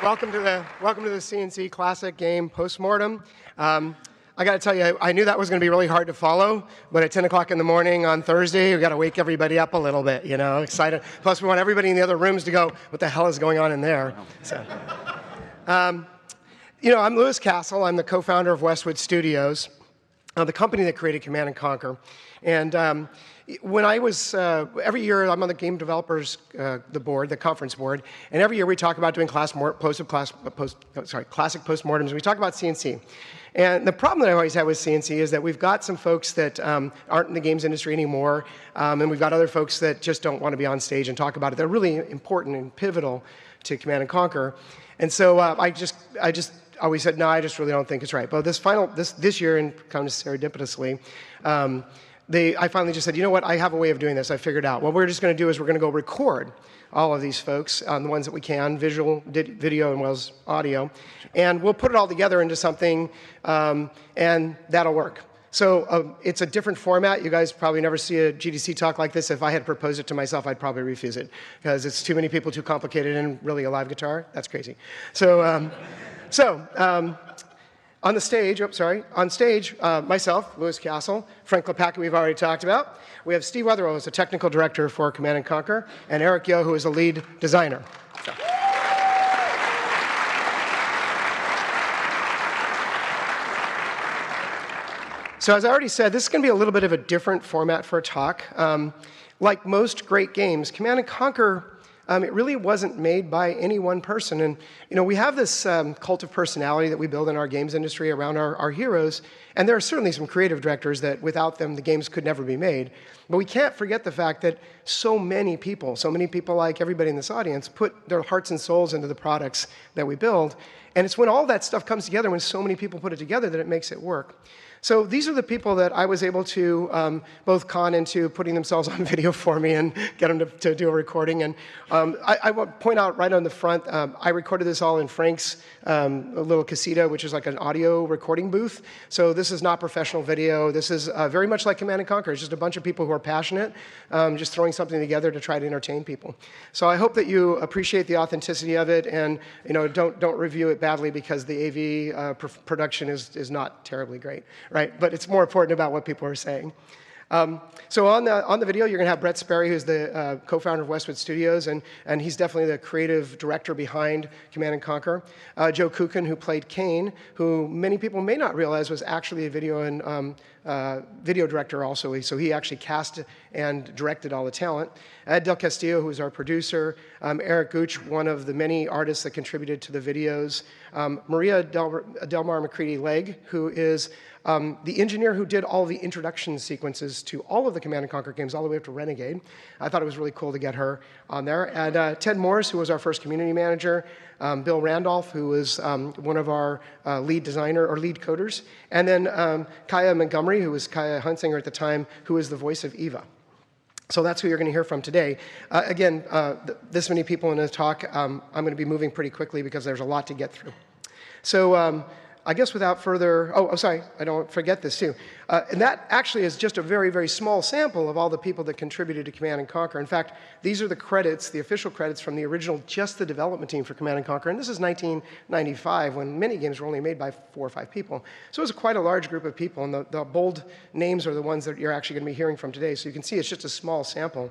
Welcome to the CNC Classic game Postmortem. I got to tell you, I knew that was going to be really hard to follow, but at 10 o'clock in the morning on Thursday, we got to wake everybody up a little bit, you know, excited. Plus, we want everybody in the other rooms to go, what the hell is going on in there? So, you know, I'm Lewis Castle. I'm the co-founder of Westwood Studios, the company that created Command & Conquer. And when I was, every year I'm on the game developers, the board, the conference board, and every year we talk about doing classic postmortems, and we talk about CNC. And the problem that I always have with CNC is that we've got some folks that aren't in the games industry anymore, and we've got other folks that just don't want to be on stage and talk about it. They're really important and pivotal to Command & Conquer. And so I just always said, no, I just really don't think it's right. But this year, and kind of serendipitously, I finally just said, you know what, I have a way of doing this. I figured out. What we're just going to do is we're going to go record all of these folks, the ones that we can, visual, video, and well as audio, and we'll put it all together into something, and that'll work. So it's a different format. You guys probably never see a GDC talk like this. If I had proposed it to myself, I'd probably refuse it, because it's too many people, too complicated, and really a live guitar? That's crazy. So, on the stage, myself, Lewis Castle, Frank Lepacki we've already talked about. We have Steve Wetherill, who's a technical director for Command & Conquer, and Eric Yo, who is a lead designer. So as I already said, this is going to be a little bit of a different format for a talk. Like most great games, Command & Conquer, it really wasn't made by any one person. And you know, we have this cult of personality that we build in our games industry around our heroes, and there are certainly some creative directors that without them the games could never be made. But we can't forget the fact that so many people like everybody in this audience, put their hearts and souls into the products that we build. And it's when all that stuff comes together, when so many people put it together, that it makes it work. So these are the people that I was able to both con into putting themselves on video for me and get them to do a recording. And I want to point out right on the front, I recorded this all in Frank's little casita, which is like an audio recording booth. So this is not professional video. This is very much like Command & Conquer. It's just a bunch of people who are passionate, just throwing something together to try to entertain people. So I hope that you appreciate the authenticity of it, and you know, don't review it badly because the AV production is not terribly great. Right, but it's more important about what people are saying. So on the video, you're going to have Brett Sperry, who's the co-founder of Westwood Studios, and he's definitely the creative director behind Command & Conquer. Joe Kukin, who played Kane, who many people may not realize was actually a video director also. So he actually cast and directed all the talent. Ed Del Castillo, who's our producer. Eric Gooch, one of the many artists that contributed to the videos. Maria Delmar McCready-Legg, who is the engineer who did all the introduction sequences to all of the Command & Conquer games, all the way up to Renegade. I thought it was really cool to get her on there. And Ted Morris, who was our first community manager. Bill Randolph, who was one of our lead coders. And then Kaya Montgomery, who was Kaya Hunsinger at the time, who is the voice of Eva. So that's who you're going to hear from today. Again, this many people in a talk, I'm going to be moving pretty quickly because there's a lot to get through. So I guess without further, sorry, I don't forget this too. And that actually is just a very, very small sample of all the people that contributed to Command & Conquer. In fact, these are the credits, the official credits from the original, just the development team for Command & Conquer. And this is 1995, when many games were only made by 4 or 5 people. So it was quite a large group of people, and the bold names are the ones that you're actually going to be hearing from today. So you can see it's just a small sample.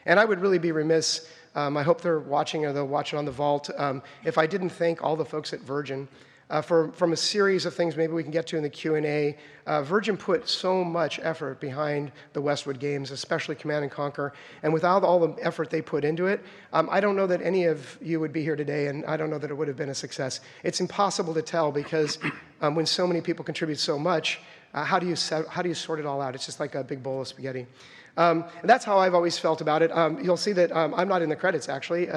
And I would really be remiss, I hope they're watching or they'll watch it on the Vault, if I didn't thank all the folks at Virgin. From a series of things maybe we can get to in the Q&A, Virgin put so much effort behind the Westwood games, especially Command & Conquer, and without all the effort they put into it, I don't know that any of you would be here today, and I don't know that it would have been a success. It's impossible to tell because when so many people contribute so much, how do you sort it all out? It's just like a big bowl of spaghetti. And that's how I've always felt about it. You'll see that I'm not in the credits, actually,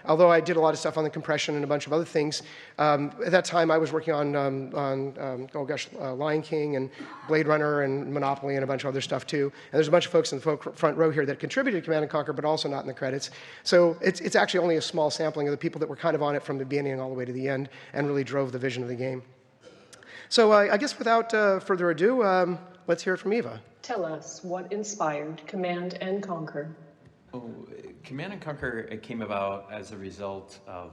although I did a lot of stuff on the compression and a bunch of other things. At that time, I was working on Lion King and Blade Runner and Monopoly and a bunch of other stuff, too. And there's a bunch of folks in the front row here that contributed to Command & Conquer, but also not in the credits. So it's actually only a small sampling of the people that were kind of on it from the beginning all the way to the end and really drove the vision of the game. So I guess without further ado, let's hear it from Eva. Tell us what inspired Command & Conquer. Command & Conquer, it came about as a result of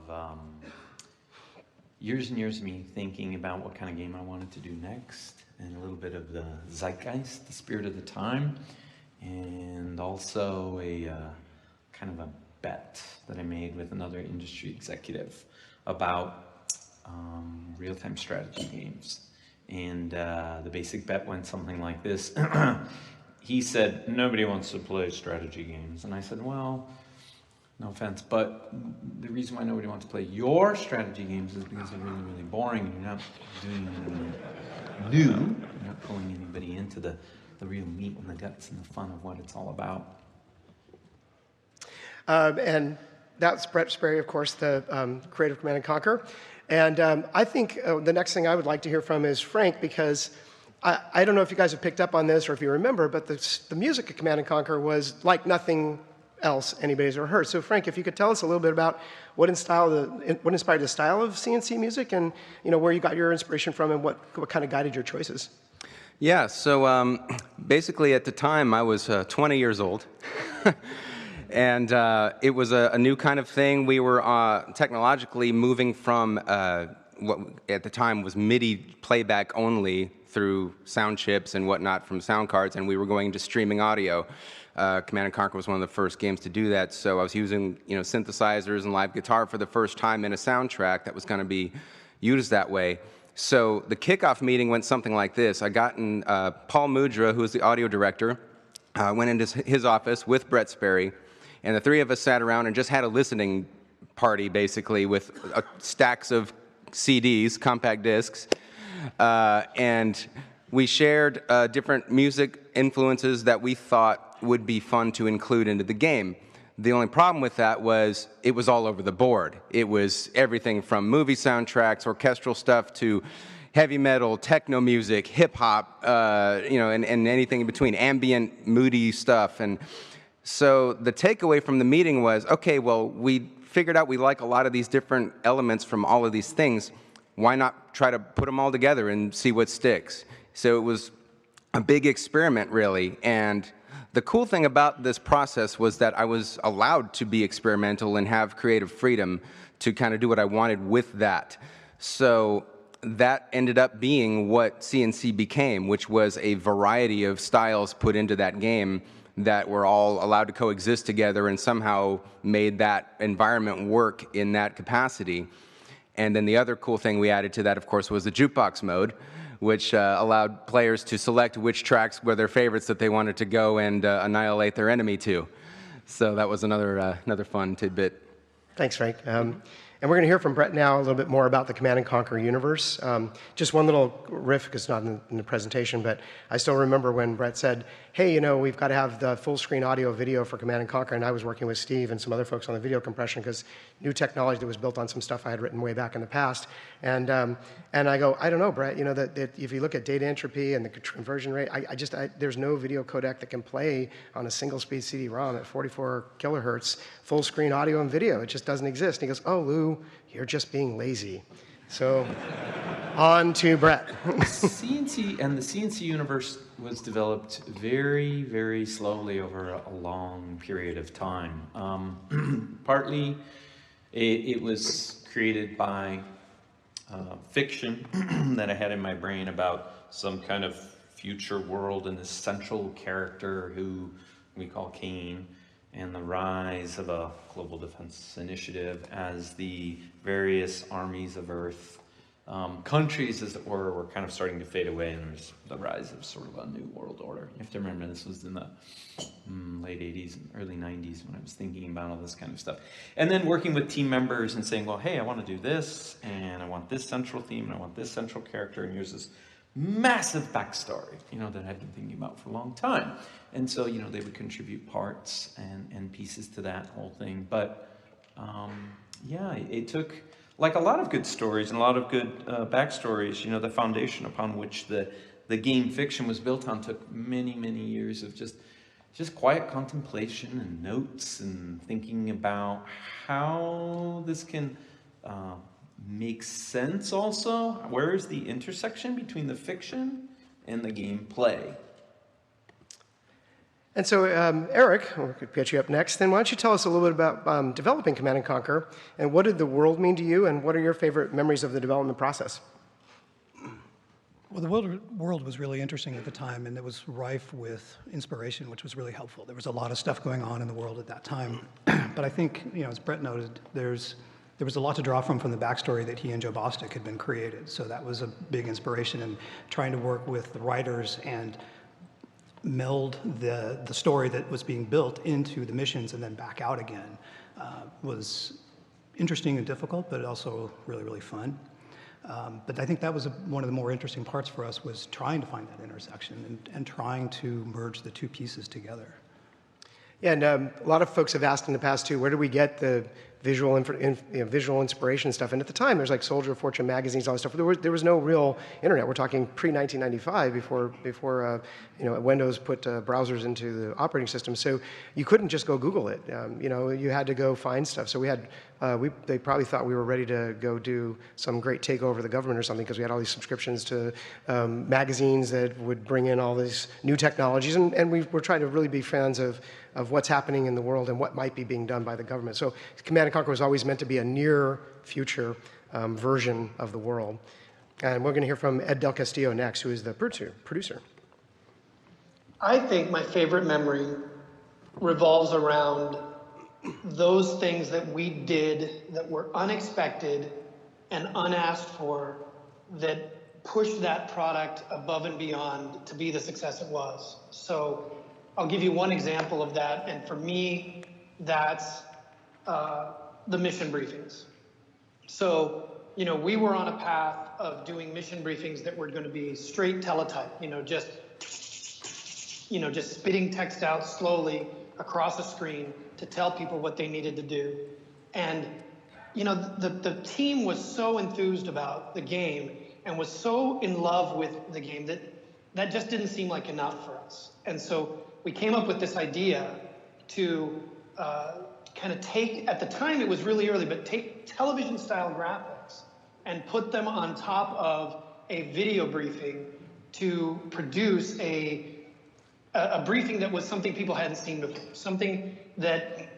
years and years of me thinking about what kind of game I wanted to do next, and a little bit of the zeitgeist, the spirit of the time, and also a kind of a bet that I made with another industry executive about real-time strategy games. And the basic bet went something like this. He said, nobody wants to play strategy games. And I said, well, no offense, but the reason why nobody wants to play your strategy games is because they're really, really boring, and you're not doing anything new. You're not pulling anybody into the real meat and the guts and the fun of what it's all about. And that's Brett Sperry, of course, the creator of Command & Conquer. And I think the next thing I would like to hear from is Frank, because I don't know if you guys have picked up on this or if you remember, but the music of Command & Conquer was like nothing else anybody's ever heard. So Frank, if you could tell us a little bit about what inspired the style of CNC music, and where you got your inspiration from, and what kind of guided your choices. Yeah, so basically at the time I was 20 years old. And it was a new kind of thing. We were technologically moving from what at the time was MIDI playback only through sound chips and whatnot from sound cards, and we were going to streaming audio. Command & Conquer was one of the first games to do that, so I was using synthesizers and live guitar for the first time in a soundtrack that was going to be used that way. So the kickoff meeting went something like this. I got in Paul Mudra, who was the audio director, went into his office with Brett Sperry, and the three of us sat around and just had a listening party, basically, with stacks of CDs, compact discs, and we shared different music influences that we thought would be fun to include into the game. The only problem with that was it was all over the board. It was everything from movie soundtracks, orchestral stuff, to heavy metal, techno music, hip hop, and anything in between, ambient, moody stuff. And so the takeaway from the meeting was, okay, well, we figured out we like a lot of these different elements from all of these things. Why not try to put them all together and see what sticks? So it was a big experiment, really. And the cool thing about this process was that I was allowed to be experimental and have creative freedom to kind of do what I wanted with that. So that ended up being what CNC became, which was a variety of styles put into that game that were all allowed to coexist together and somehow made that environment work in that capacity. And then the other cool thing we added to that, of course, was the jukebox mode, which allowed players to select which tracks were their favorites that they wanted to go and annihilate their enemy to. So that was another fun tidbit. Thanks, Frank. And we're going to hear from Brett now a little bit more about the Command & Conquer universe. Just one little riff, because it's not in the presentation, but I still remember when Brett said, hey, we've got to have the full screen audio video for Command & Conquer, and I was working with Steve and some other folks on the video compression, because new technology that was built on some stuff I had written way back in the past. And I go, I don't know, Brett, that if you look at data entropy and the conversion rate, there's no video codec that can play on a single speed CD-ROM at 44 kilohertz, full screen audio and video. It just doesn't exist. And he goes, oh, Lou, you're just being lazy. So on to Brett. CNC and the CNC universe was developed very, very slowly over a long period of time. Partly it was created by fiction that I had in my brain about some kind of future world and this central character who we call Kane, and the rise of a global defense initiative as the various armies of Earth, countries as it were kind of starting to fade away, and there's the rise of sort of a new world order. You have to remember this was in the late 80s and early 90s when I was thinking about all this kind of stuff. And then working with team members and saying, well, hey, I want to do this, and I want this central theme, and I want this central character, and here's this massive backstory, that I've been thinking about for a long time. And so, they would contribute parts and pieces to that whole thing. But, it took, like a lot of good stories and a lot of good backstories, the foundation upon which the game fiction was built on took many, many years of just quiet contemplation and notes and thinking about how this can makes sense also. Where is the intersection between the fiction and the gameplay? And so, Eric, we could get you up next. Then why don't you tell us a little bit about developing Command and Conquer, and what did the world mean to you, and what are your favorite memories of the development process? Well, the world was really interesting at the time, and it was rife with inspiration, which was really helpful. There was a lot of stuff going on in the world at that time. But I think, as Brett noted, there was a lot to draw from the backstory that he and Joe Bostic had been created. So that was a big inspiration in trying to work with the writers and meld the story that was being built into the missions and then back out again. Was interesting and difficult, but also really, really fun. But I think that was one of the more interesting parts for us, was trying to find that intersection and trying to merge the two pieces together. Yeah, and a lot of folks have asked in the past too, where do we get the visual inspiration stuff? And at the time, there's like Soldier of Fortune magazines, all this stuff. There was no real internet. We're talking pre-1995, before Windows put browsers into the operating system. So you couldn't just go Google it. You had to go find stuff. So we had, they probably thought we were ready to go do some great takeover of the government or something, because we had all these subscriptions to magazines that would bring in all these new technologies. And we were trying to really be fans of what's happening in the world and what might be being done by the government. So Command and Conquer was always meant to be a near future version of the world. And we're going to hear from Ed Del Castillo next, who is the producer. I think my favorite memory revolves around those things that we did that were unexpected and unasked for, that pushed that product above and beyond to be the success it was. So I'll give you one example of that, and for me, that's the mission briefings. So, we were on a path of doing mission briefings that were going to be straight teletype, just spitting text out slowly across a screen to tell people what they needed to do. And, the team was so enthused about the game and was so in love with the game that just didn't seem like enough for us. And so we came up with this idea to kind of take, at the time it was really early, but take television style graphics and put them on top of a video briefing to produce a briefing that was something people hadn't seen before. Something that,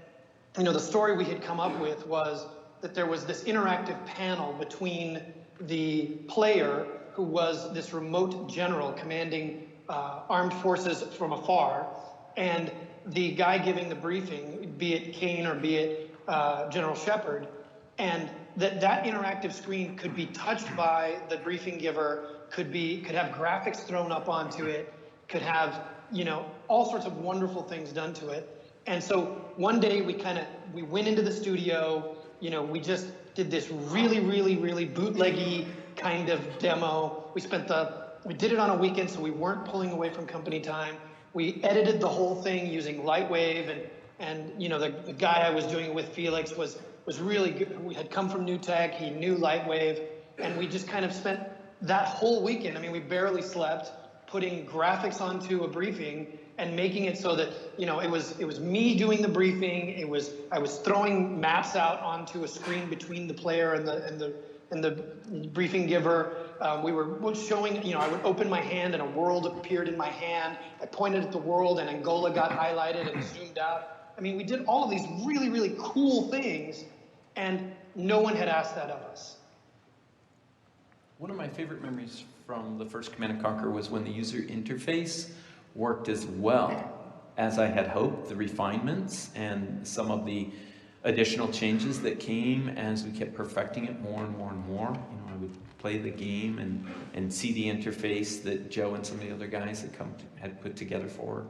the story we had come up with was that there was this interactive panel between the player, who was this remote general commanding armed forces from afar, and the guy giving the briefing, be it Kane or be it General Shepard, and that interactive screen could be touched by the briefing giver, could have graphics thrown up onto it, could have all sorts of wonderful things done to it. And so one day we went into the studio, we just did this really, really, really bootleggy kind of demo. We did it on a weekend, so we weren't pulling away from company time. We edited the whole thing using Lightwave, and the guy I was doing it with, Felix, was really good. We had come from New Tech, he knew Lightwave, and we just kind of spent that whole weekend, we barely slept, putting graphics onto a briefing and making it so that, it was me doing the briefing, I was throwing maps out onto a screen between the player and the briefing giver. We were showing, I would open my hand and a world appeared in my hand. I pointed at the world and Angola got highlighted and zoomed out. We did all of these really, really cool things, and no one had asked that of us. One of my favorite memories from the first Command & Conquer was when the user interface worked as well as I had hoped. The refinements and some of the additional changes that came as we kept perfecting it more and more and more. I would play the game and see the interface that Joe and some of the other guys had put together for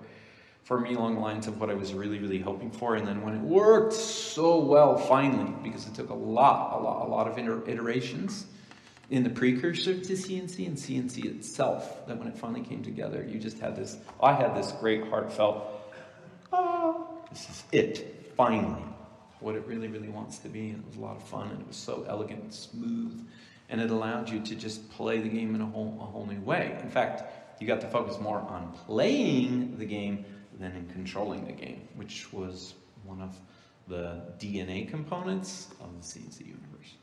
me, along the lines of what I was really, really hoping for. And then when it worked so well, finally, because it took a lot of iterations in the precursor to CNC and CNC itself, that when it finally came together, you just had this, I had this great heartfelt, this is it, finally, what it really, really wants to be. And it was a lot of fun, and it was so elegant and smooth, and it allowed you to just play the game in a whole new way. In fact, you got to focus more on playing the game than in controlling the game, which was one of the DNA components of the CNC universe.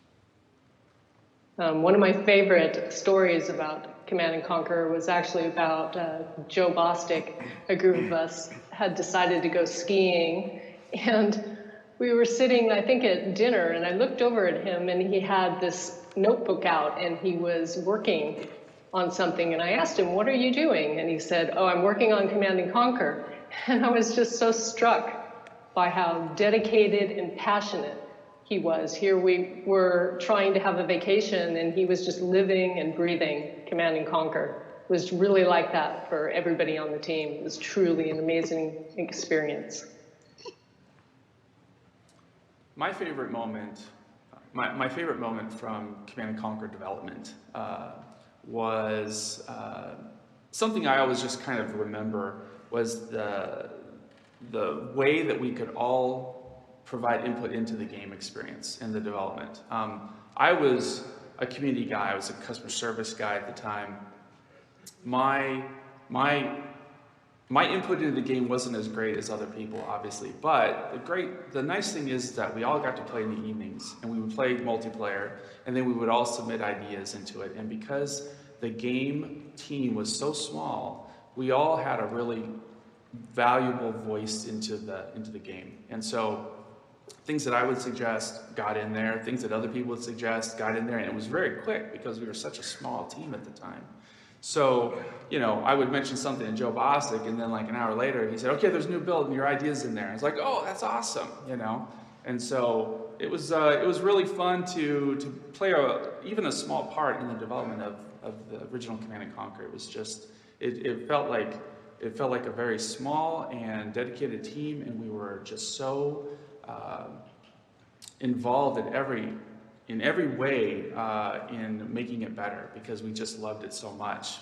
One of my favorite stories about Command and Conquer was actually about Joe Bostic. A group of us had decided to go skiing, and we were sitting, I think, at dinner, and I looked over at him, and he had this notebook out, and he was working on something, and I asked him, "What are you doing?" And he said, "Oh, I'm working on Command and Conquer." And I was just so struck by how dedicated and passionate he was. Here we were trying to have a vacation, and he was just living and breathing Command and Conquer. It was really like that for everybody on the team. It was truly an amazing experience. My favorite moment, my favorite moment from Command and Conquer development was something I always just kind of remember was the way that we could all provide input into the game experience and the development. I was a community guy. I was a customer service guy at the time. My input into the game wasn't as great as other people, obviously, but the nice thing is that we all got to play in the evenings, and we would play multiplayer, and then we would all submit ideas into it. And because the game team was so small, we all had a really valuable voice into the game. And so things that I would suggest got in there, things that other people would suggest got in there, and it was very quick because we were such a small team at the time. So, I would mention something to Joe Bostic, and then like an hour later, he said, "Okay, there's a new build, and your idea's in there." I was like, "Oh, that's awesome," And so it was really fun to play even a small part in the development of the original Command and Conquer. It was just, it felt like a very small and dedicated team, and we were just so involved in every way in making it better because we just loved it so much.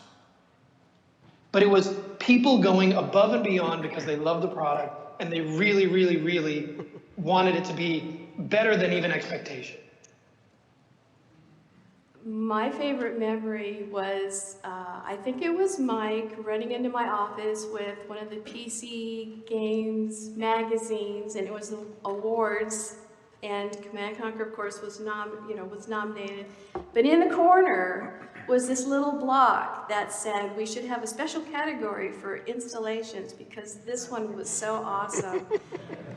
But it was people going above and beyond because they loved the product and they really, really, really wanted it to be better than even expectation. My favorite memory was, I think it was Mike running into my office with one of the PC games magazines, and it was the awards, and Command & Conquer, of course, was nominated. But in the corner was this little block that said we should have a special category for installations because this one was so awesome.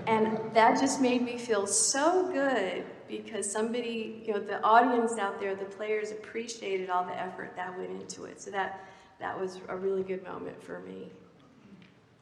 And that just made me feel so good because somebody, the audience out there, the players appreciated all the effort that went into it. So that was a really good moment for me.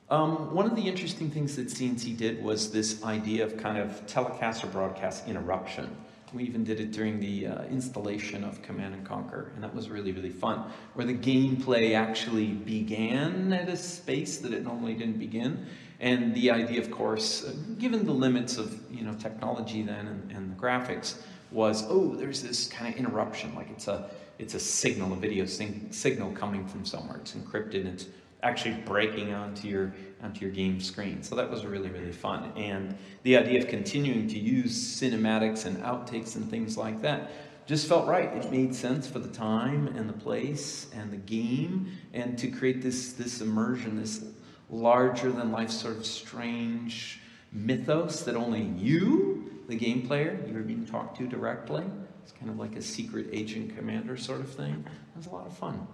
One of the interesting things that CNC did was this idea of kind of telecast or broadcast interruption. We even did it during the installation of Command and Conquer, and that was really, really fun, where the gameplay actually began at a space that it normally didn't begin. And the idea, of course, given the limits of technology then and the graphics, was, oh, there's this kind of interruption, like it's a signal, a video signal coming from somewhere. It's encrypted, and it's actually breaking onto your game screen. So that was really, really fun. And the idea of continuing to use cinematics and outtakes and things like that just felt right. It made sense for the time and the place and the game, and to create this immersion, this larger than life sort of strange mythos that only you, the game player, you're being talked to directly. It's kind of like a secret agent commander sort of thing. It was a lot of fun.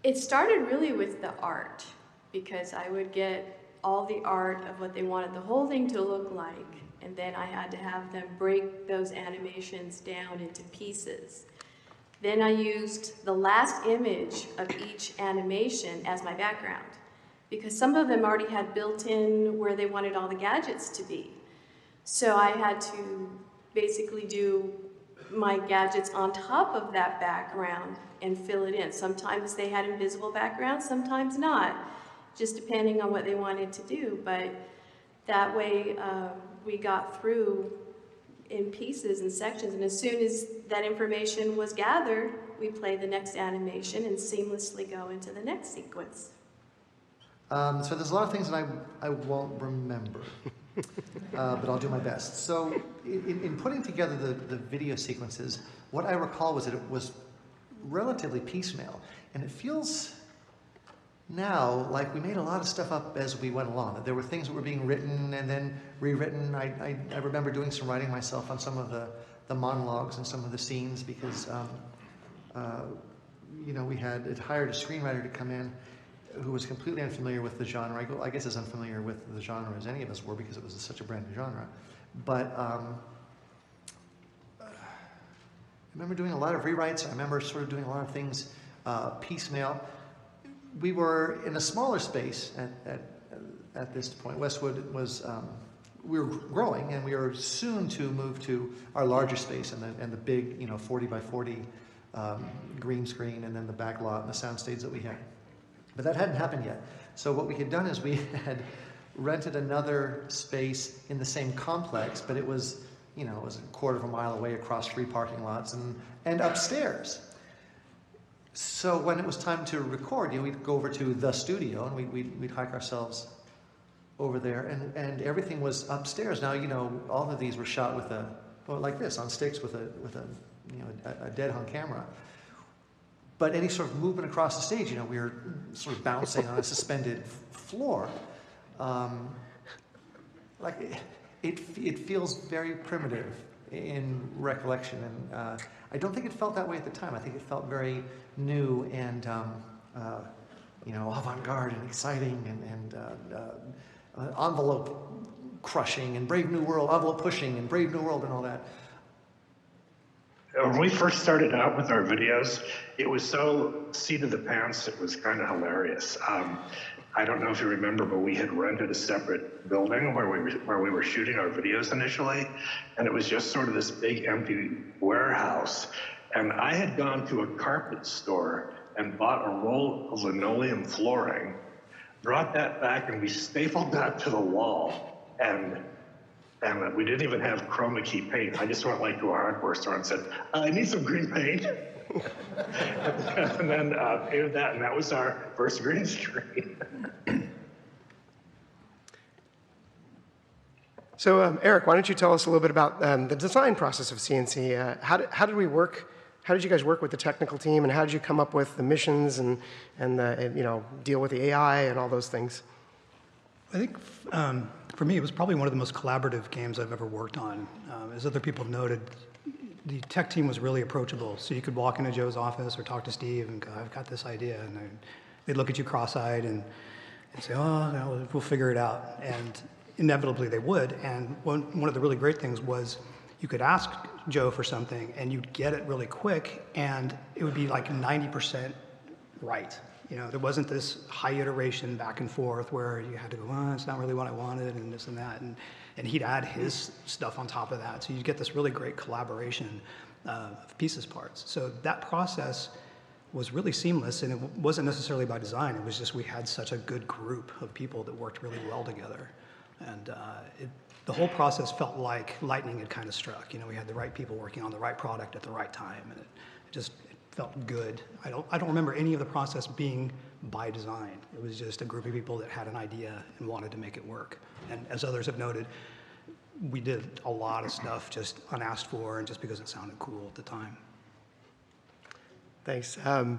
It started really with the art, because I would get all the art of what they wanted the whole thing to look like, and then I had to have them break those animations down into pieces. Then I used the last image of each animation as my background, because some of them already had built in where they wanted all the gadgets to be. So I had to basically do my gadgets on top of that background and fill it in. Sometimes they had invisible backgrounds, sometimes not, just depending on what they wanted to do. But that way we got through in pieces and sections, and as soon as that information was gathered, we play the next animation and seamlessly go into the next sequence. So there's a lot of things that I won't remember, but I'll do my best. So in putting together the video sequences, what I recall was that it was relatively piecemeal, and it feels now like we made a lot of stuff up as we went along. That there were things that were being written and then rewritten. I remember doing some writing myself on some of the monologues and some of the scenes because we had hired a screenwriter to come in. who was completely unfamiliar with the genre. I guess as unfamiliar with the genre as any of us were because it was such a brand new genre. But I remember doing a lot of rewrites. I remember sort of doing a lot of things piecemeal. We were in a smaller space at this point. Westwood was, we were growing, and we were soon to move to our larger space and the big, 40 by 40 green screen, and then the back lot and the sound stage that we had. But that hadn't happened yet. So what we had done is we had rented another space in the same complex, but it was, it was a quarter of a mile away across 3 parking lots and upstairs. So when it was time to record, we'd go over to the studio and we'd hike ourselves over there, and everything was upstairs. Now, all of these were shot with like this, on sticks with a dead hung camera. But any sort of movement across the stage, we were sort of bouncing on a suspended floor. It feels very primitive in recollection, and I don't think it felt that way at the time. I think it felt very new and avant-garde and exciting and envelope crushing and Brave New World, envelope pushing and Brave New World and all that. When we first started out with our videos, it was so seat of the pants, it was kind of hilarious. I don't know if you remember, but we had rented a separate building where we were shooting our videos initially, and it was just sort of this big empty warehouse. And I had gone to a carpet store and bought a roll of linoleum flooring, brought that back, and we stapled that to the wall. And we didn't even have chroma key paint. I just went to a hardware store and said, I need some green paint. And then painted that, and that was our first green screen. So Eric, why don't you tell us a little bit about the design process of CNC? How did we work? How did you guys work with the technical team, and how did you come up with the missions and deal with the AI and all those things? I think for me, it was probably one of the most collaborative games I've ever worked on. As other people have noted, the tech team was really approachable. So you could walk into Joe's office or talk to Steve and go, I've got this idea. And they'd look at you cross-eyed and say, oh, no, we'll figure it out. And inevitably they would. And one of the really great things was you could ask Joe for something and you'd get it really quick, and it would be like 90% right. There wasn't this high iteration back and forth where you had to go, oh, it's not really what I wanted, and this and that. And he'd add his stuff on top of that. So you get this really great collaboration of pieces parts. So that process was really seamless, and it wasn't necessarily by design. It was just we had such a good group of people that worked really well together. And the whole process felt like lightning had kind of struck. We had the right people working on the right product at the right time, and it just felt good. I don't remember any of the process being by design. It was just a group of people that had an idea and wanted to make it work. And as others have noted, we did a lot of stuff just unasked for and just because it sounded cool at the time. Thanks. And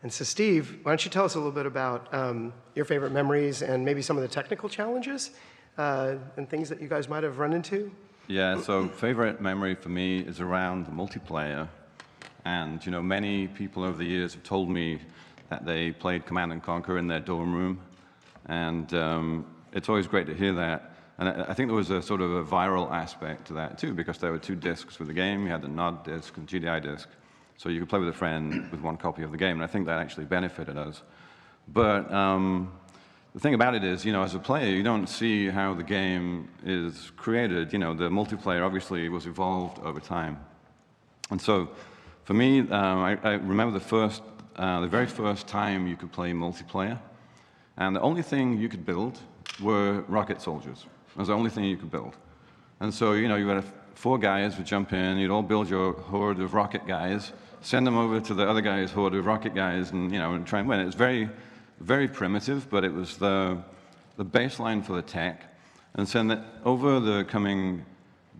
so Steve, why don't you tell us a little bit about your favorite memories and maybe some of the technical challenges and things that you guys might have run into? Yeah, so favorite memory for me is around the multiplayer. And many people over the years have told me that they played Command & Conquer in their dorm room. And it's always great to hear that. And I think there was a sort of a viral aspect to that too, because there were 2 discs for the game. You had the NOD disc and GDI disc. So you could play with a friend with 1 copy of the game. And I think that actually benefited us. But the thing about it is, as a player, you don't see how the game is created. The multiplayer obviously was evolved over time. And so for me, I remember the very first time you could play multiplayer, and the only thing you could build were rocket soldiers. It was the only thing you could build. And so, you had 4 guys would jump in, you'd all build your horde of rocket guys, send them over to the other guy's horde of rocket guys, and, and try and win. It was very, very primitive, but it was the baseline for the tech. And so that over the coming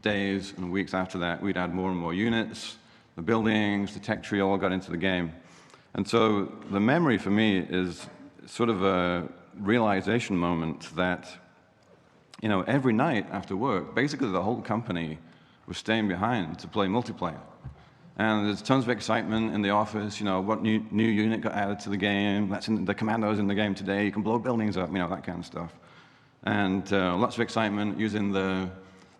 days and weeks after that, we'd add more and more units. The buildings, the tech tree all got into the game. And so the memory for me is sort of a realization moment that, every night after work, basically the whole company was staying behind to play multiplayer. And there's tons of excitement in the office, what new unit got added to the game, the commandos in the game today, you can blow buildings up, that kind of stuff. And lots of excitement using the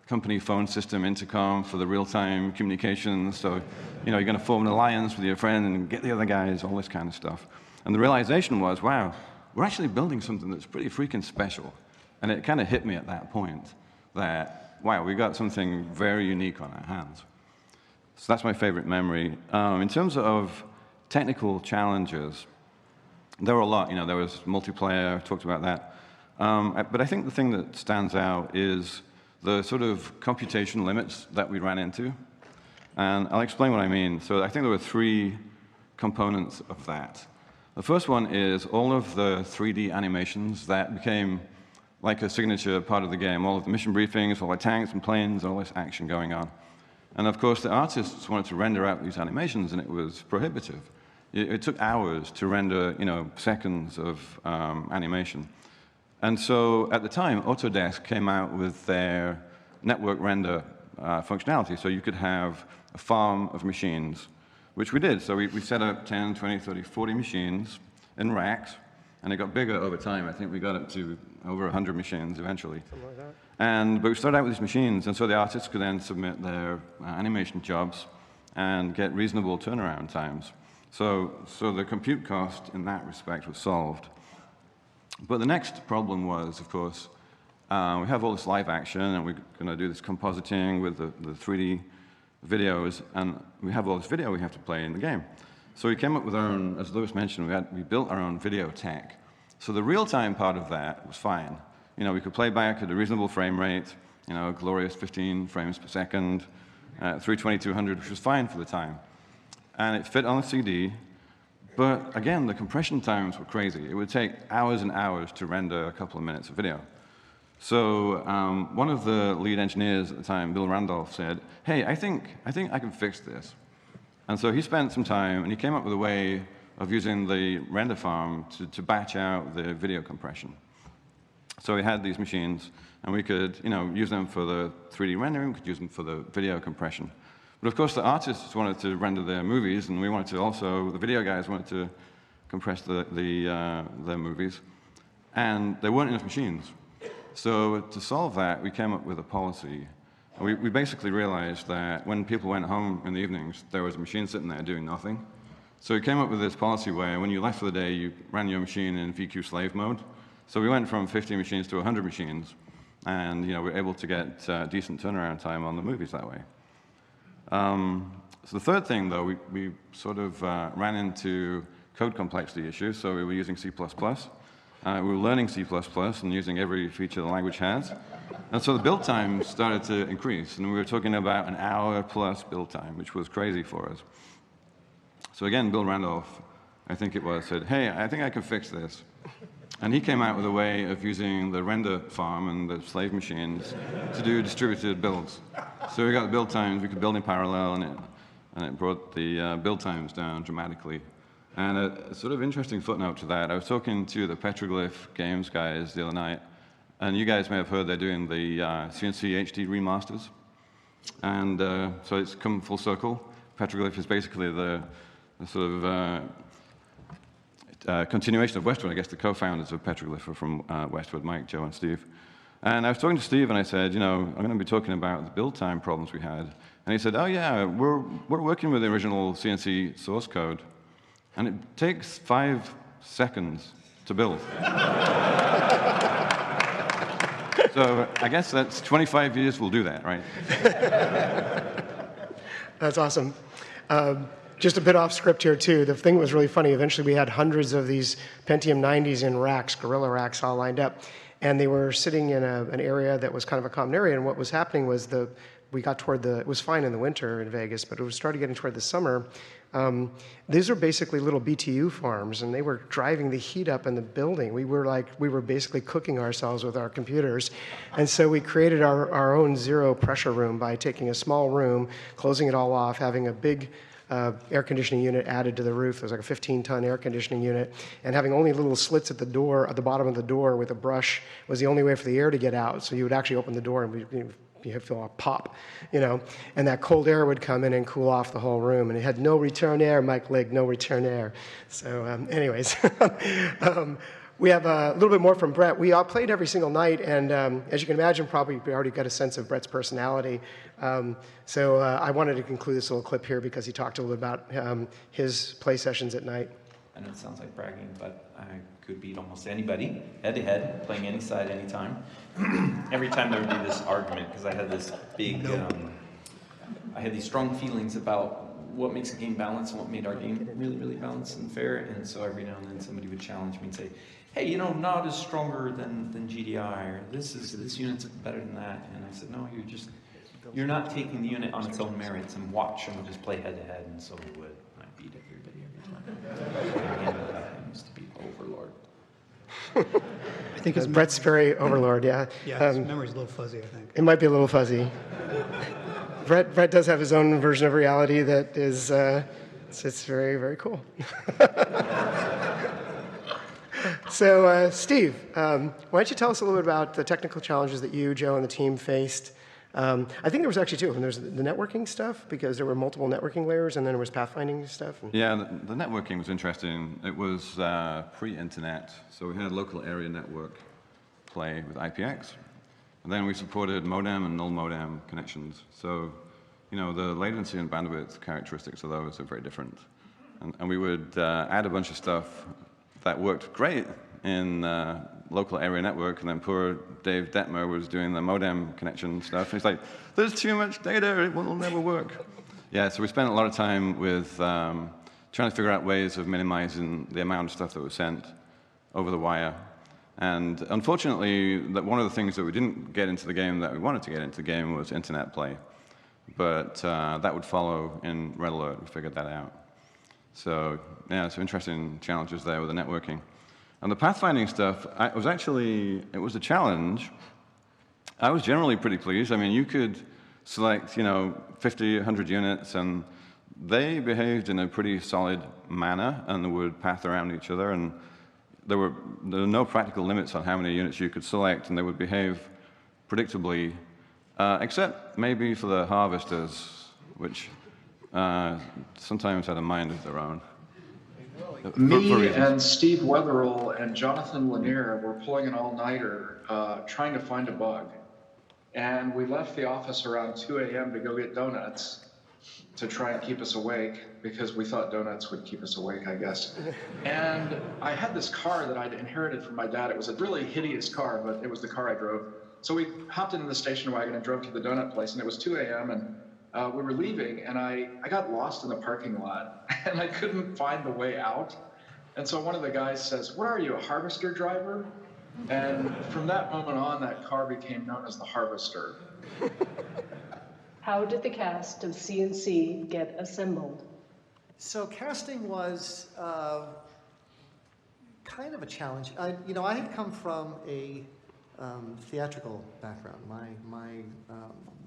company phone system, intercom, for the real-time communications. So, you're going to form an alliance with your friend and get the other guys, all this kind of stuff. And the realization was, wow, we're actually building something that's pretty freaking special. And it kind of hit me at that point that, wow, we got something very unique on our hands. So that's my favorite memory. In terms of technical challenges, there were a lot. There was multiplayer, I talked about that. But I think the thing that stands out is the sort of computation limits that we ran into. And I'll explain what I mean. So I think there were 3 components of that. The first one is all of the 3D animations that became like a signature part of the game, all of the mission briefings, all the tanks and planes, all this action going on. And of course, the artists wanted to render out these animations, and it was prohibitive. It took hours to render, seconds of animation. And so at the time, Autodesk came out with their network render functionality. So you could have a farm of machines, which we did. So we set up 10, 20, 30, 40 machines in racks, and it got bigger over time. I think we got up to over 100 machines eventually. Something like that. But we started out with these machines, and so the artists could then submit their animation jobs and get reasonable turnaround times. So the compute cost in that respect was solved. But the next problem was, of course, we have all this live action, and we're going to do this compositing with the 3D videos, and we have all this video we have to play in the game. So we came up with our own, as Lewis mentioned, we built our own video tech. So the real-time part of that was fine. We could play back at a reasonable frame rate, a glorious 15 frames per second, 320-200, which was fine for the time. And it fit on a CD, but again, the compression times were crazy. It would take hours and hours to render a couple of minutes of video. So one of the lead engineers at the time, Bill Randolph, said, hey, I think I can fix this. And so he spent some time, and he came up with a way of using the render farm to batch out the video compression. So we had these machines, and we could use them for the 3D rendering, we could use them for the video compression. But of course, the artists wanted to render their movies, and we wanted to also, the video guys wanted to compress their movies, and there weren't enough machines. So to solve that, we came up with a policy. We basically realized that when people went home in the evenings, there was a machine sitting there doing nothing. So we came up with this policy where when you left for the day, you ran your machine in VQ slave mode. So we went from 50 machines to 100 machines, and we were able to get decent turnaround time on the movies that way. So the third thing, though, we sort of ran into code complexity issues. So we were using C++. We were learning C++ and using every feature the language has. And so the build time started to increase, and we were talking about an hour-plus build time, which was crazy for us. So again, Bill Randolph, I think it was, said, hey, I think I can fix this. And he came out with a way of using the render farm and the slave machines to do distributed builds. So we got the build times, we could build in parallel, and it brought the build times down dramatically. And a sort of interesting footnote to that, I was talking to the Petroglyph Games guys the other night, and you guys may have heard they're doing the CNC HD remasters. And so it's come full circle. Petroglyph is basically the sort of continuation of Westwood. I guess the co-founders of Petroglyph are from Westwood, Mike, Joe, and Steve. And I was talking to Steve, and I said, I'm going to be talking about the build time problems we had. And he said, oh, yeah, we're working with the original CNC source code, and it takes 5 seconds to build. So I guess that's 25 years we'll do that, right? That's awesome. Just a bit off script here, too. The thing that was really funny, eventually we had hundreds of these Pentium 90s in racks, Gorilla racks, all lined up. And they were sitting in an area that was kind of a common area. And what was happening was we got toward it was fine in the winter in Vegas, but it was started getting toward the summer. These are basically little BTU farms, and they were driving the heat up in the building. We were basically cooking ourselves with our computers. And so we created our own zero pressure room by taking a small room, closing it all off, having a big air conditioning unit added to the roof. It was like a 15-ton air conditioning unit, and having only little slits at the door, at the bottom of the door with a brush was the only way for the air to get out. So you would actually open the door and you feel a pop, and that cold air would come in and cool off the whole room, and it had no return air, Mike Ligg, no return air. So anyways, we have a little bit more from Brett. We all played every single night, and as you can imagine, probably we already got a sense of Brett's personality. So I wanted to conclude this little clip here because he talked a little bit about his play sessions at night. I know it sounds like bragging, but I could beat almost anybody, head-to-head, playing any side, anytime. Every time there would be this argument, because I had this big, I had these strong feelings about what makes a game balanced and what made our game really, really balanced and fair. And so every now and then somebody would challenge me and say, hey, Nod is stronger than GDI, or this unit's better than that. And I said, no, you're not taking the unit on its own merits, and watch, and we'll just play head-to-head. And so we would. I beat everybody every time. I used to be Overlord. I think Brett's very Overlord, yeah. Yeah, his memory's a little fuzzy, I think. It might be a little fuzzy. Brett does have his own version of reality that is, it's very, very cool. So, Steve, why don't you tell us a little bit about the technical challenges that you, Joe, and the team faced? I think there was actually two. There's the networking stuff, because there were multiple networking layers, and then there was pathfinding stuff. Yeah, the networking was interesting. It was pre-internet, so we had local area network play with IPX. And then we supported modem and null modem connections. So, the latency and bandwidth characteristics of those are very different. And we would add a bunch of stuff that worked great in local area network, and then poor Dave Detmer was doing the modem connection stuff. And he's like, there's too much data, it will never work. Yeah, so we spent a lot of time with trying to figure out ways of minimizing the amount of stuff that was sent over the wire. And unfortunately, one of the things that we didn't get into the game that we wanted to get into the game was internet play. But that would follow in Red Alert. We figured that out. So yeah, some interesting challenges there with the networking. And the pathfinding stuff, it was a challenge. I was generally pretty pleased. I mean, you could select, 50, 100 units, and they behaved in a pretty solid manner, and they would path around each other, and there were no practical limits on how many units you could select, and they would behave predictably, except maybe for the harvesters, which sometimes had a mind of their own. Me and Steve Wetherill and Jonathan Lanier were pulling an all-nighter trying to find a bug. And we left the office around 2 a.m. to go get donuts to try and keep us awake, because we thought donuts would keep us awake, I guess. And I had this car that I'd inherited from my dad. It was a really hideous car, but it was the car I drove. So we hopped into the station wagon and drove to the donut place, and it was 2 a.m. and we were leaving, and I got lost in the parking lot, and I couldn't find the way out. And so one of the guys says, "What are you, a harvester driver?" And from that moment on, that car became known as the Harvester. How did the cast of CNC get assembled? So casting was kind of a challenge. I had come from a theatrical background.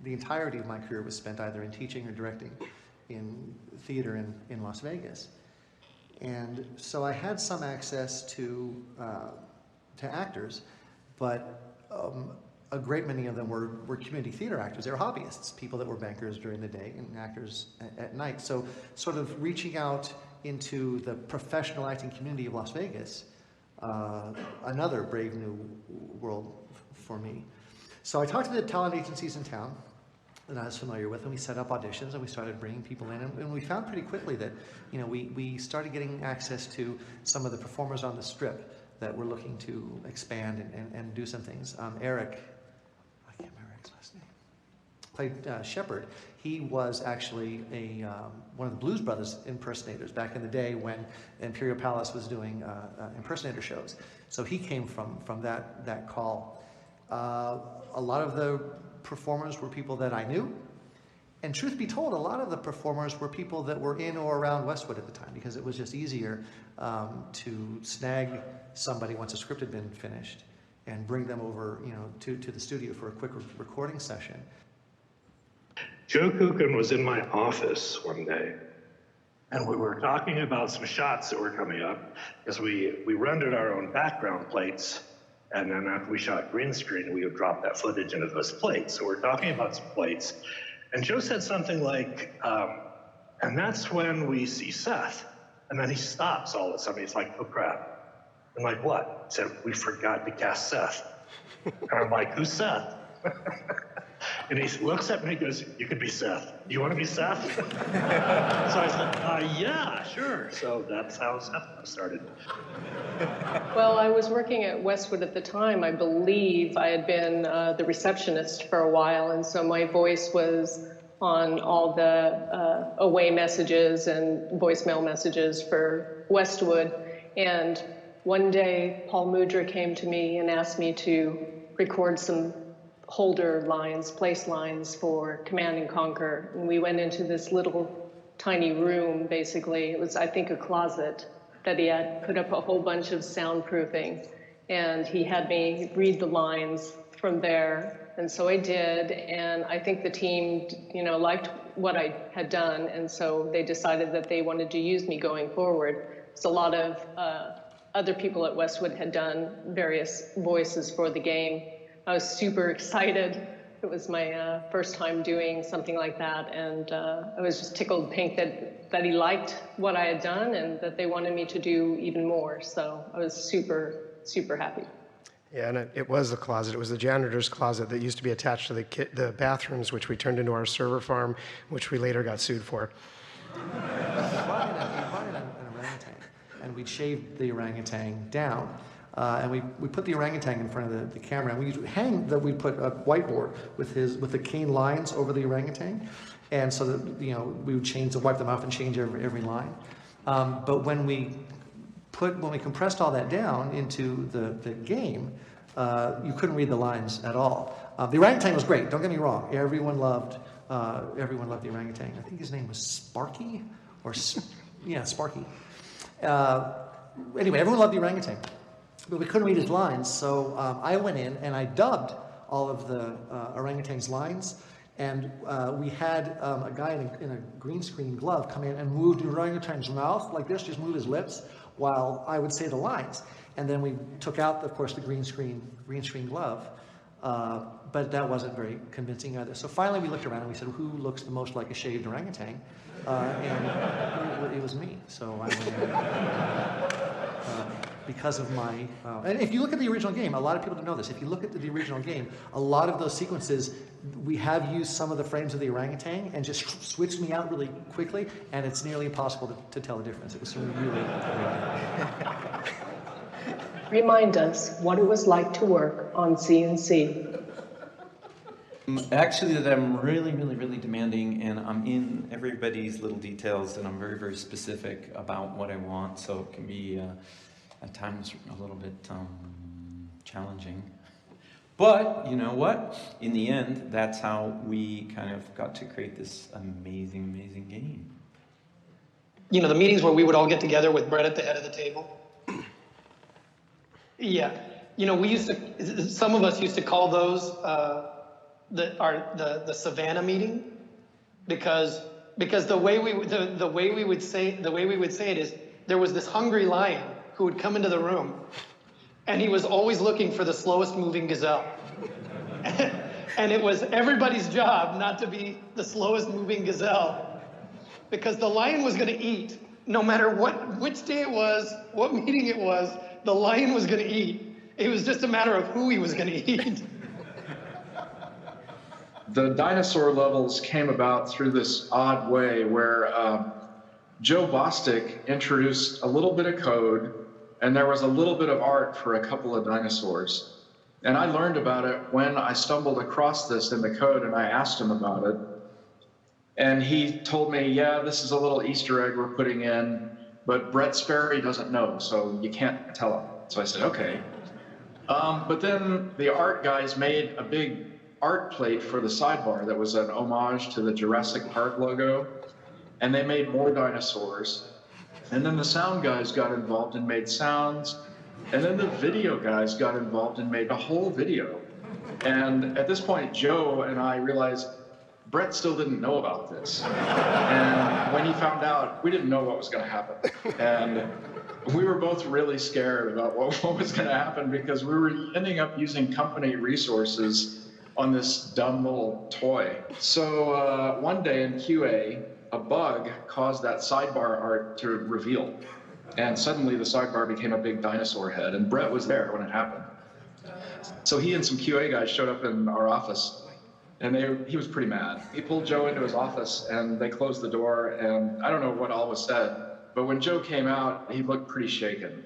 The entirety of my career was spent either in teaching or directing in theater in Las Vegas. And so I had some access to actors, but a great many of them were community theater actors. They were hobbyists, people that were bankers during the day and actors at night. So sort of reaching out into the professional acting community of Las Vegas, another brave new world for me. So I talked to the talent agencies in town that I was familiar with, and we set up auditions, and we started bringing people in, and we found pretty quickly that, we started getting access to some of the performers on the strip that were looking to expand and do some things. Eric, I can't remember Eric's last name, played Shepard. He was actually one of the Blues Brothers impersonators back in the day when Imperial Palace was doing impersonator shows. So he came from that call. A lot of the performers were people that I knew. And truth be told, a lot of the performers were people that were in or around Westwood at the time, because it was just easier to snag somebody once a script had been finished and bring them over, to the studio for a quick recording session. Joe Kukin was in my office one day, and we were talking about some shots that were coming up, because we rendered our own background plates, And then after we shot green screen, we would drop that footage into those plates. So we're talking about some plates. And Joe said something like, and that's when we see Seth. And then he stops all of a sudden. He's like, oh crap. I'm like, what? He said, we forgot to cast Seth. And I'm like, who's Seth? And he looks at me and he goes, you could be Seth. Do you want to be Seth? So I said, yeah, sure. So that's how Seth started. Well, I was working at Westwood at the time. I believe I had been the receptionist for a while, and so my voice was on all the away messages and voicemail messages for Westwood. And one day, Paul Mudra came to me and asked me to record some holder lines, place lines for Command & Conquer. And we went into this little tiny room, basically. It was, I think, a closet that he had put up a whole bunch of soundproofing. And he had me read the lines from there. And so I did. And I think the team, liked what I had done. And so they decided that they wanted to use me going forward. So a lot of other people at Westwood had done various voices for the game. I was super excited. It was my first time doing something like that, and I was just tickled pink that he liked what I had done and that they wanted me to do even more. So I was super, super happy. Yeah, and it was the closet. It was the janitor's closet that used to be attached to the bathrooms, which we turned into our server farm, which we later got sued for. We brought in an orangutan, and we'd shaved the orangutan down. And we put the orangutan in front of the camera, and we put a whiteboard with the cane lines over the orangutan, and so that we would wipe them off and change every line. But when we compressed all that down into the game, you couldn't read the lines at all. The orangutan was great. Don't get me wrong. Everyone loved the orangutan. I think his name was Sparky, Sparky. Anyway, everyone loved the orangutan. But we couldn't read his lines, so I went in and I dubbed all of the orangutan's lines, and we had a guy in a green screen glove come in and move the orangutan's mouth like this, just move his lips, while I would say the lines. And then we took out, of course, the green screen glove, but that wasn't very convincing either. So finally we looked around and we said, who looks the most like a shaved orangutan? And it was me, so I went in. Because of my, and if you look at the original game, a lot of people don't know this. If you look at the original game, a lot of those sequences, we have used some of the frames of the orangutan and just switched me out really quickly, and it's nearly impossible to tell the difference. It was really. Remind us what it was like to work on CNC. Actually, that I'm really, really, really demanding, and I'm in everybody's little details, and I'm very, very specific about what I want, so it can be at times a little bit challenging. But you know what? In the end, that's how we kind of got to create this amazing, amazing game. The meetings where we would all get together with Brett at the head of the table. Yeah. Some of us used to call those the Savannah meeting, because the way we would say it is, there was this hungry lion who would come into the room, and he was always looking for the slowest moving gazelle. And it was everybody's job not to be the slowest moving gazelle, because the lion was going to eat. No matter which day it was, what meeting it was, the lion was going to eat. It was just a matter of who he was going to eat. The dinosaur levels came about through this odd way where Joe Bostic introduced a little bit of code, and there was a little bit of art for a couple of dinosaurs. And I learned about it when I stumbled across this in the code, and I asked him about it. And he told me, yeah, this is a little Easter egg we're putting in, but Brett Sperry doesn't know, so you can't tell him. So I said, okay. But then the art guys made a big art plate for the sidebar that was an homage to the Jurassic Park logo. And they made more dinosaurs. And then the sound guys got involved and made sounds. And then the video guys got involved and made a whole video. And at this point, Joe and I realized Brett still didn't know about this. And when he found out, we didn't know what was going to happen. And we were both really scared about what was going to happen because we were ending up using company resources on this dumb little toy. So one day in QA, a bug caused that sidebar art to reveal. And suddenly the sidebar became a big dinosaur head, and Brett was there when it happened. So he and some QA guys showed up in our office, and he was pretty mad. He pulled Joe into his office, and they closed the door, and I don't know what all was said, but when Joe came out, he looked pretty shaken.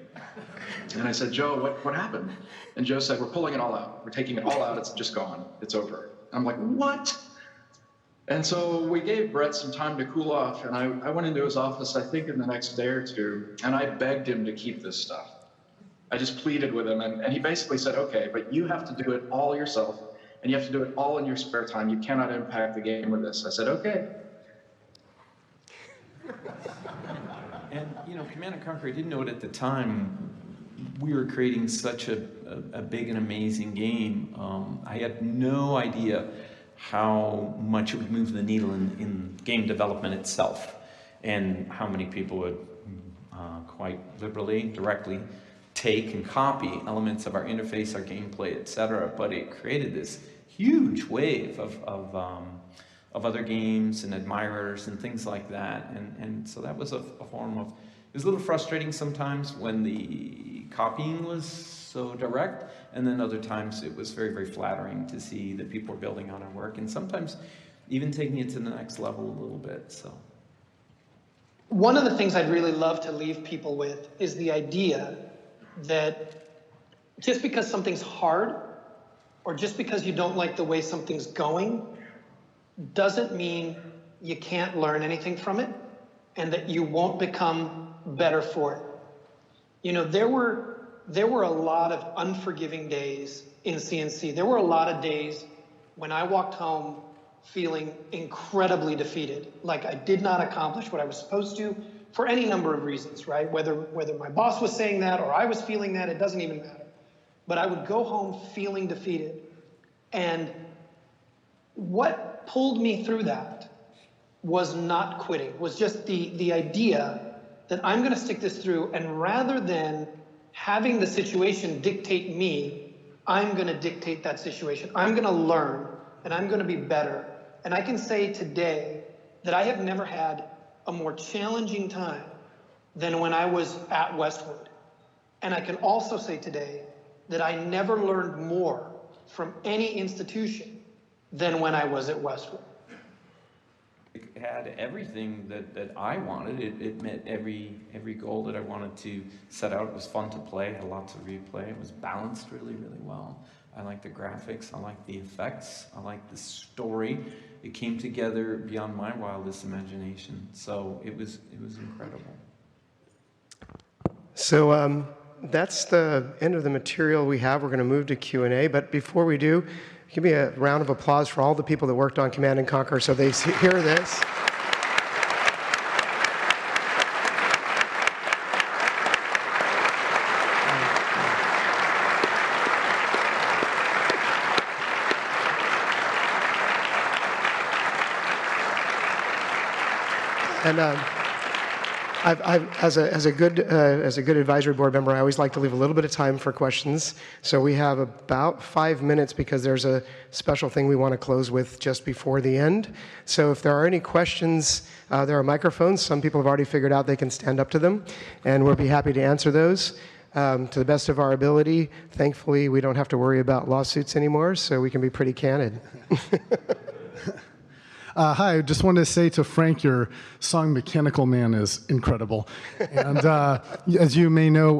And I said, Joe, what happened? And Joe said, we're pulling it all out. We're taking it all out. It's just gone. It's over. I'm like, what? And so we gave Brett some time to cool off, and I went into his office, I think in the next day or two, and I begged him to keep this stuff. I just pleaded with him, and he basically said, okay, but you have to do it all yourself, and you have to do it all in your spare time. You cannot impact the game with this. I said, okay. And, Command & Conquer, I didn't know it at the time, we were creating such a big and amazing game. I had no idea how much it would move the needle in game development itself, and how many people would quite liberally, directly take and copy elements of our interface, our gameplay, etc. But it created this huge wave of other games and admirers and things like that, and so that was a form of, it was a little frustrating sometimes when the copying was so direct, and then other times it was very, very flattering to see that people were building on our work, and sometimes even taking it to the next level a little bit. So one of the things I'd really love to leave people with is the idea that just because something's hard, or just because you don't like the way something's going, doesn't mean you can't learn anything from it, and that you won't become better for it. There were a lot of unforgiving days in CNC. There were a lot of days when I walked home feeling incredibly defeated, like I did not accomplish what I was supposed to for any number of reasons, right? Whether my boss was saying that or I was feeling that, it doesn't even matter. But I would go home feeling defeated. And what pulled me through that was not quitting, was just the idea that I'm gonna stick this through, and rather than having the situation dictate me, I'm gonna dictate that situation. I'm gonna learn, and I'm gonna be better. And I can say today that I have never had a more challenging time than when I was at Westwood. And I can also say today that I never learned more from any institution than when I was at Westwood. It had everything that I wanted. It met every goal that I wanted to set out. It was fun to play, had lots of replay. It was balanced really, really well. I liked the graphics, I liked the effects, I liked the story. It came together beyond my wildest imagination. So it was incredible. So that's the end of the material we have. We're going to move to Q&A, but before we do, give me a round of applause for all the people that worked on Command & Conquer so they hear this. And as a good advisory board member, I always like to leave a little bit of time for questions. So we have about 5 minutes because there's a special thing we want to close with just before the end. So if there are any questions, there are microphones. Some people have already figured out they can stand up to them, and we'll be happy to answer those to the best of our ability. Thankfully, we don't have to worry about lawsuits anymore, so we can be pretty candid. Hi, I just wanted to say to Frank, your song Mechanical Man is incredible. And as you may know,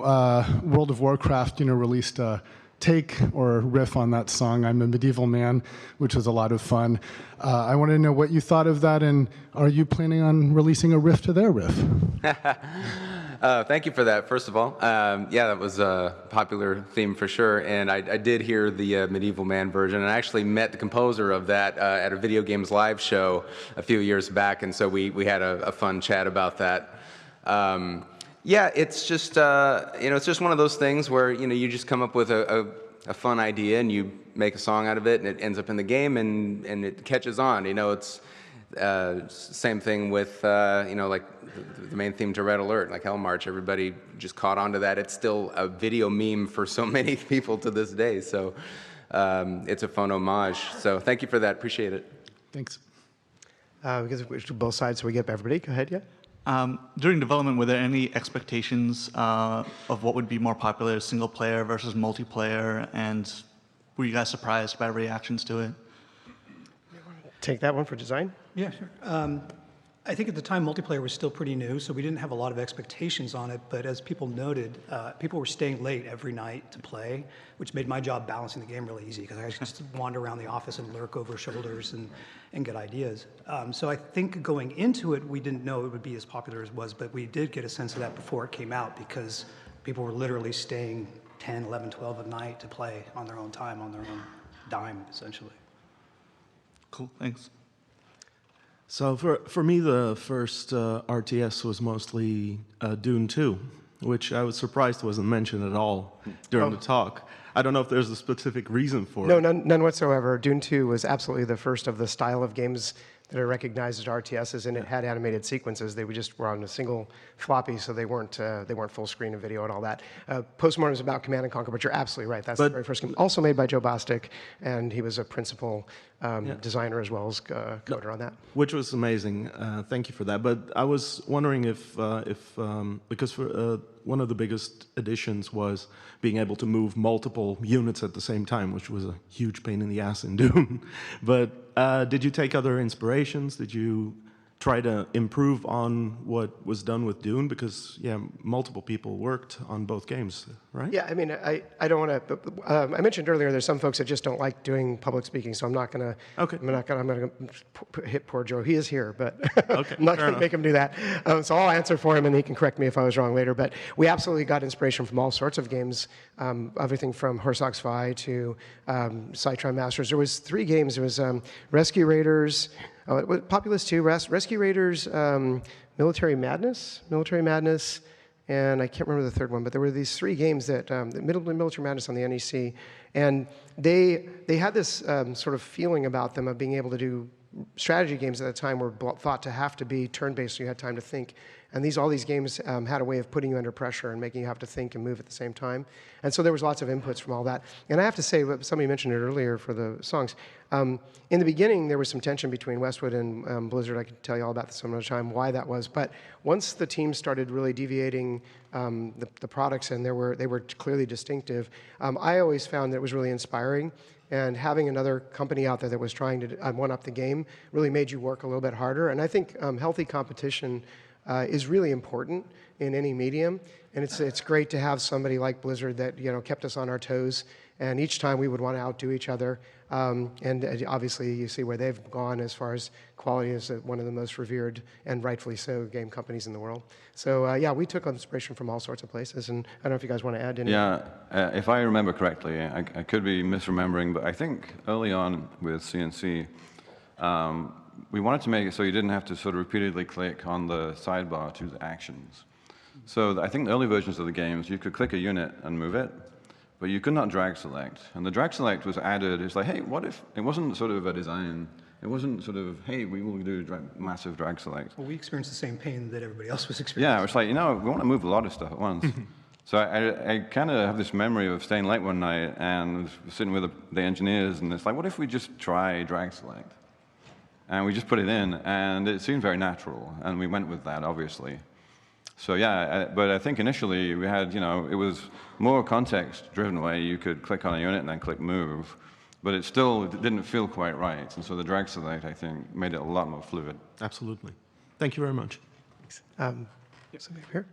World of Warcraft, released a take or riff on that song, I'm a Medieval Man, which was a lot of fun. I wanted to know what you thought of that, and are you planning on releasing a riff to their riff? Thank you for that, first of all. Yeah, that was a popular theme for sure, and I did hear the Medieval Man version, and I actually met the composer of that at a Video Games Live show a few years back, and so we had a fun chat about that. Yeah, it's just, it's just one of those things where, you just come up with a fun idea, and you make a song out of it, and it ends up in the game, and it catches on. Same thing with, like the main theme to Red Alert, like Hell March. Everybody just caught on to that. It's still a video meme for so many people to this day. So it's a fun homage. So thank you for that. Appreciate it. Thanks. Because we do both sides, so we get everybody. Go ahead, yeah. During development, were there any expectations of what would be more popular, single player versus multiplayer, and were you guys surprised by reactions to it? Take that one for design. Yeah, sure. I think at the time multiplayer was still pretty new, so we didn't have a lot of expectations on it. But as people noted, people were staying late every night to play, which made my job balancing the game really easy because I could just wander around the office and lurk over shoulders and get ideas. So I think going into it, we didn't know it would be as popular as it was, but we did get a sense of that before it came out because people were literally staying 10, 11, 12 at night to play on their own time, on their own dime, essentially. Cool, thanks. So for me, the first RTS was mostly Dune 2, which I was surprised wasn't mentioned at all during the talk. I don't know if there's a specific reason for it. No, none whatsoever. Dune 2 was absolutely the first of the style of games that are recognized as RTSs, and it had animated sequences. They just were on a single floppy, so they weren't full screen of video and all that. Postmortem is about Command and Conquer, but you're absolutely right. That's the very first game. Also made by Joe Bostic, and he was a principal designer as well as coder on that. Which was amazing. Thank you for that. But I was wondering if because for, one of the biggest additions was being able to move multiple units at the same time, which was a huge pain in the ass in Dune. But did you take other inspirations? Did you try to improve on what was done with Dune? Because, yeah, multiple people worked on both games, right? Yeah, I mean, I don't want to. I mentioned earlier there's some folks that just don't like doing public speaking, so I'm not going to. Okay. I'm going to hit poor Joe. He is here, but okay, I'm not going to make him do that. So I'll answer for him, and he can correct me if I was wrong later. But we absolutely got inspiration from all sorts of games, everything from Horsox Fi to Citron Masters. There was 3 games. There was Rescue Raiders. Populous 2, Rescue Raiders, Military Madness, and I can't remember the third one, but there were these 3 games that Military Madness on the NEC, and they had this sort of feeling about them of being able to do strategy games at the time were thought to have to be turn-based, so you had time to think. And all these games had a way of putting you under pressure and making you have to think and move at the same time. And so there was lots of inputs from all that. And I have to say, somebody mentioned it earlier for the songs. In the beginning, there was some tension between Westwood and Blizzard. I could tell you all about this some other time, why that was. But once the team started really deviating the products, and they were clearly distinctive, I always found that it was really inspiring. And having another company out there that was trying to one-up the game really made you work a little bit harder. And I think healthy competition is really important in any medium, and it's great to have somebody like Blizzard that kept us on our toes, and each time we would want to outdo each other. And obviously, you see where they've gone as far as quality as one of the most revered and rightfully so game companies in the world. So yeah, we took inspiration from all sorts of places, and I don't know if you guys want to add anything. Yeah, if I remember correctly, I could be misremembering, but I think early on with CNC. We wanted to make it so you didn't have to sort of repeatedly click on the sidebar to the actions. So I think the early versions of the games, you could click a unit and move it, but you could not drag select. And the drag select was added, it's like, hey, what if, it wasn't sort of a design, it wasn't sort of, hey, we will do massive drag select. Well, we experienced the same pain that everybody else was experiencing. Yeah, it's like, we want to move a lot of stuff at once. So I kind of have this memory of staying late one night and sitting with the engineers, and it's like, what if we just try drag select? And we just put it in, and it seemed very natural, and we went with that, obviously. So yeah, but I think initially we had, it was more context-driven way. You could click on a unit and then click move, but it still didn't feel quite right. And so the drag select, I think, made it a lot more fluid. Absolutely. Thank you very much. Thanks. Somebody here?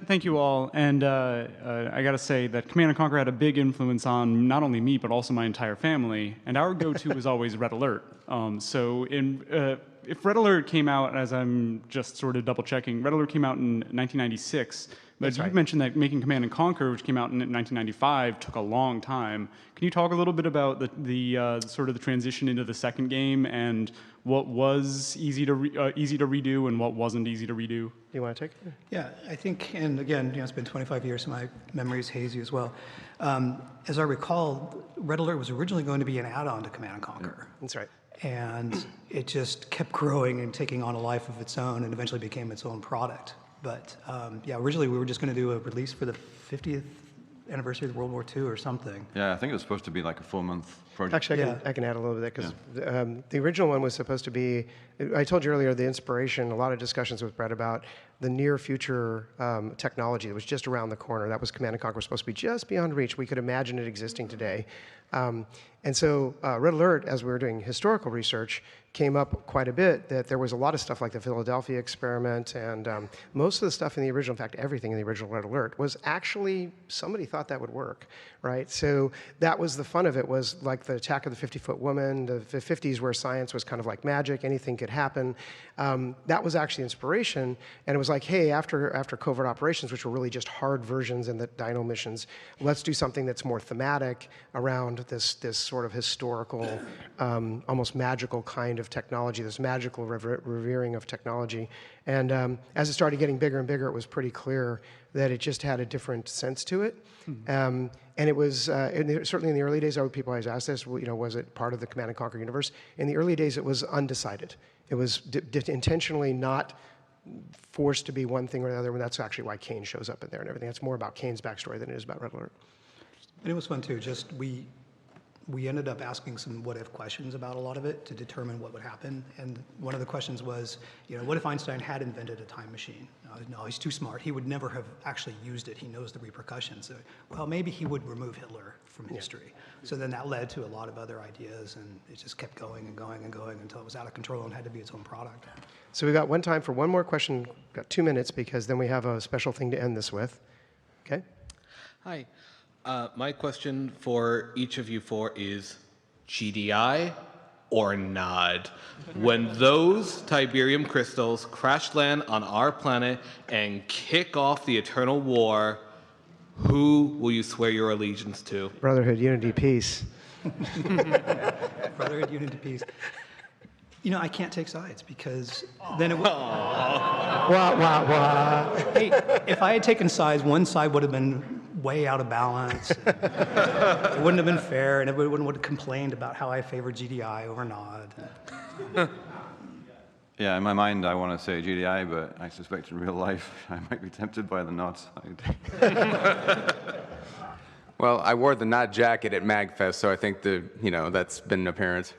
Thank you all, and I got to say that Command & Conquer had a big influence on not only me, but also my entire family, and our go-to was always Red Alert. So if Red Alert came out, as I'm just sort of double-checking, Red Alert came out in 1996, but you mentioned that making Command & Conquer, which came out in 1995, took a long time. Can you talk a little bit about the sort of the transition into the second game and what was easy to redo and what wasn't easy to redo? You want to take it? Yeah, I think, and again, it's been 25 years, so my memory is hazy as well. As I recall, Red Alert was originally going to be an add-on to Command & Conquer. That's right. And it just kept growing and taking on a life of its own and eventually became its own product. But yeah, originally we were just going to do a release for the 50th anniversary of World War II or something. Yeah, I think it was supposed to be like a 4-month project. Actually, I can add a little bit because the original one was supposed to be, I told you earlier, the inspiration, a lot of discussions with Brett about the near future technology that was just around the corner. That was Command & Conquer was supposed to be just beyond reach. We could imagine it existing today. And so Red Alert, as we were doing historical research, came up quite a bit that there was a lot of stuff like the Philadelphia experiment and most of the stuff in the original, in fact, everything in the original Red Alert was actually, somebody thought that would work, right? So that was the fun of it, was like the attack of the 50-foot woman, the 50s where science was kind of like magic, anything could happen. That was actually inspiration, and it was like, hey, after covert operations, which were really just hard versions in the Dino missions, let's do something that's more thematic around this sort of historical, almost magical kind of technology, this magical revering of technology. And as it started getting bigger and bigger, it was pretty clear that it just had a different sense to it. And it was, certainly in the early days, people always ask this, was it part of the Command & Conquer universe? In the early days, it was undecided. It was intentionally not forced to be one thing or the other, and that's actually why Kane shows up in there and everything. It's more about Kane's backstory than it is about Red Alert. And it was fun too, just we ended up asking some what-if questions about a lot of it to determine what would happen. And one of the questions was, what if Einstein had invented a time machine? No, he's too smart. He would never have actually used it. He knows the repercussions. Well, maybe he would remove Hitler from history. So then that led to a lot of other ideas, and it just kept going and going and going until it was out of control and had to be its own product. So we got time for one more question. We've got 2 minutes because then we have a special thing to end this with. Okay? Hi. My question for each of you four is GDI or nod? When those Tiberium crystals crash land on our planet and kick off the eternal war, who will you swear your allegiance to? Brotherhood, unity, peace. Brotherhood, unity, peace. I can't take sides because then it would... Hey, if I had taken sides, one side would have been way out of balance. It wouldn't have been fair, and everyone would have complained about how I favor GDI over nod. Yeah, in my mind, I want to say GDI, but I suspect in real life, I might be tempted by the nod side. Well, I wore the nod jacket at MagFest, so I think that's been apparent.